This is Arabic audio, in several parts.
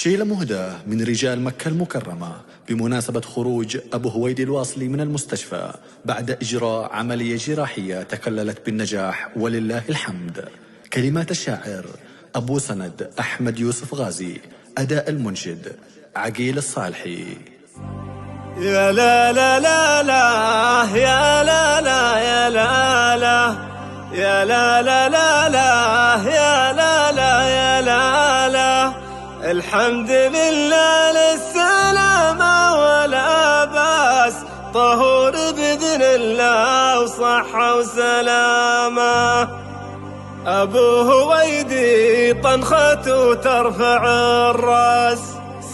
شيلة مهداة من رجال مكة المكرمة بمناسبة خروج أبو هويدي الواصلي من المستشفى بعد إجراء عملية جراحية تكللت بالنجاح ولله الحمد. كلمات الشاعر أبو سند أحمد يوسف غازي، أداء المنشد عقيل الصالحي. يا لا لا لا لا يا لا لا يا لا لا يا لا لا لا لا يا لا لا يا لا لا الحمد لله للسلامة ولا باس، طهور بإذن الله وصحة وسلامة. أبو هويدي طنخته ترفع الراس،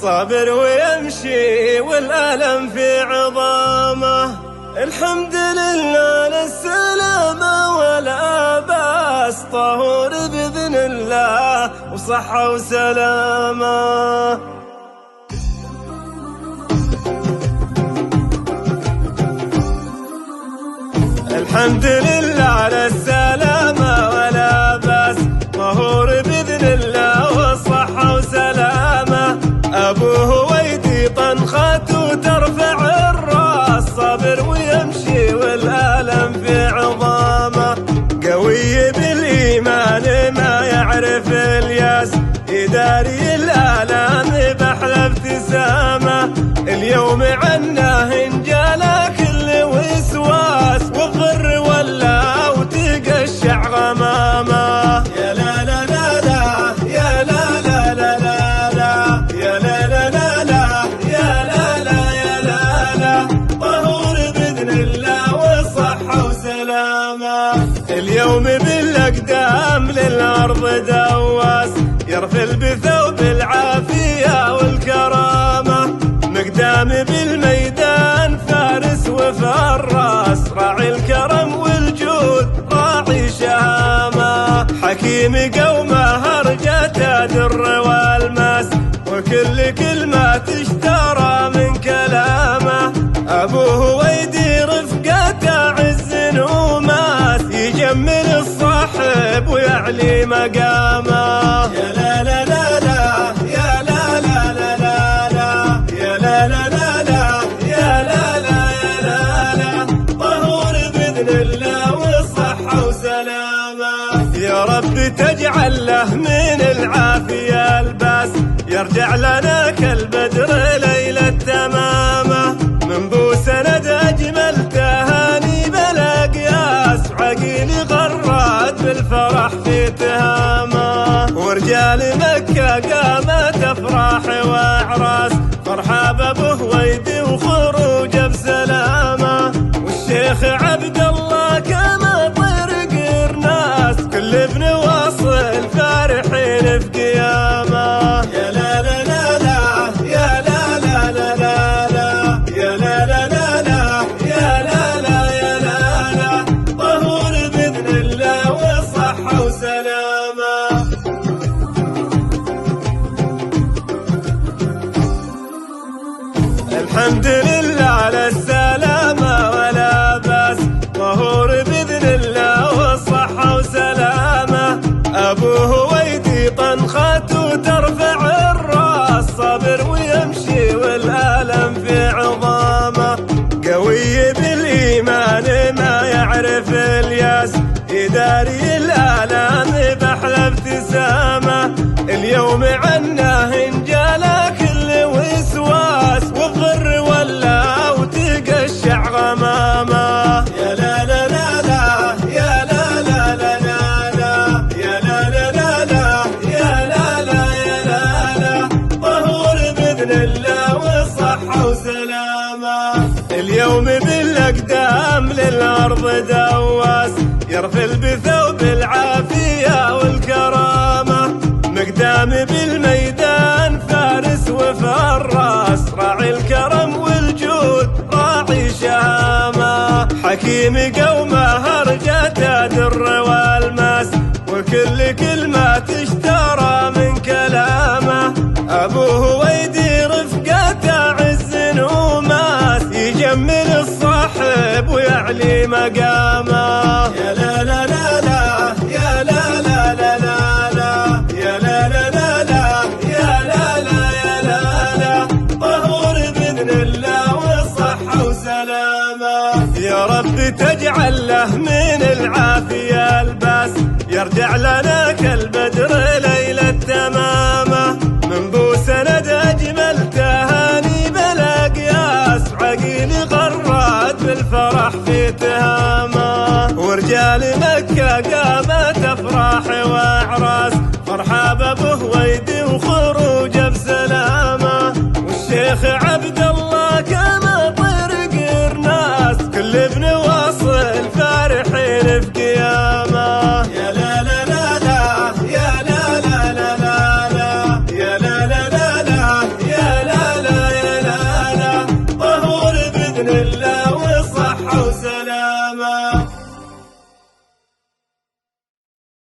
صابر ويمشي والألم في عظامه. الحمد لله للسلامة ولا باس، طهور بإذن الله وصحة وسلامة. الحمد لله للسلامة ولا باس، طهور بإذن الله وصحة وسلامة. أبو هويدي طنخته ترفع الراس، صابر ويمشي والألم في عظامه. قوي بالإيمان ما يعرف الياس، يداري الآلام بأحلى ابتسامة. اليوم عنه انجلى كل وسواس، والضر ولا وتقشع غمامه. يا لا لا لا لا يا لا لا لا لا يا لا لا لا لا يا لا لا يا لا لا، طهور بإذن الله وصحة وسلامة. اليوم بالأقدام للأرض دواس، يرفل بثوب العافية والكرامة. مقدام بالميدان فارس وفراس، راعي الكرم والجود راعي شهامة. حكيم قومه هرجته در والماس، وكل كلمة تشترى من كلامه. أبو هويدي رفقته عز وماس، يجمل الصاحب ويعلي مقامه. يا لا لا لا لا يا لا لا لا لا يا لا لا لا لا يا لا لا يا لا لا، طهور بإذن الله وصحة وسلامة. يا رب تجعل له من العافية الباس، يرجع لنا كالبدر ليلة تمامه. من بو سند أجمل تهاني بلا قياس، عقيل غراد بالفرح في تهامه. ورجال مكة قامت أفراح وأعراس، فرحة بأبو هويدي وخروجه بسلامة. والشيخ عبد الله كما طير قرناس، كل ابن واصل فارحين في قيامه. يا لا لا لا لا يا لا لا لا لا يا لا لا لا لا يا لا لا يا لا لا، طهور بإذن الله وصحة وسلامة. الحمد لله للسلامة ولا باس، طهور بإذن الله وصحة وسلامة. أبو هويدي طنخته ترفع الراس، صابر ويمشي والألم في عظامه. قوي بالإيمان ما يعرف الياس، يداري الآلام بأحلى ابتسامة. اليوم عنه انجلى كل وسواس، والضر ولا وتقشع غمامه. يا لا لا لا لا يا لا لا لا لا يا لا لا لا لا يا لا لا يا لا لا، طهور بإذن الله وصحة وسلامة. اليوم بالأقدام للأرض دواس، يرفل بثوب العافية والكرامة. مقدام بالميدان فارس وفراس، راعي الكرم والجود راعي شهامة. حكيم قومه هرجته در والماس، وكل كلمة تشترى من كلامه. أبو هويدي رفقته عز وماس، يجمل الصاحب ويعلي مقامه. يا لا لا لا لا يا لا لا لا لا يا لا لا لا لا يا لا لا يا وحله من العافية الباس، يرجع لنا كالبدر ليلة تمامه، من بو سند أجمل تهاني بلا قياس، عقيل غراد بالفرح في تهامه، ورجال مكة قامت أفراح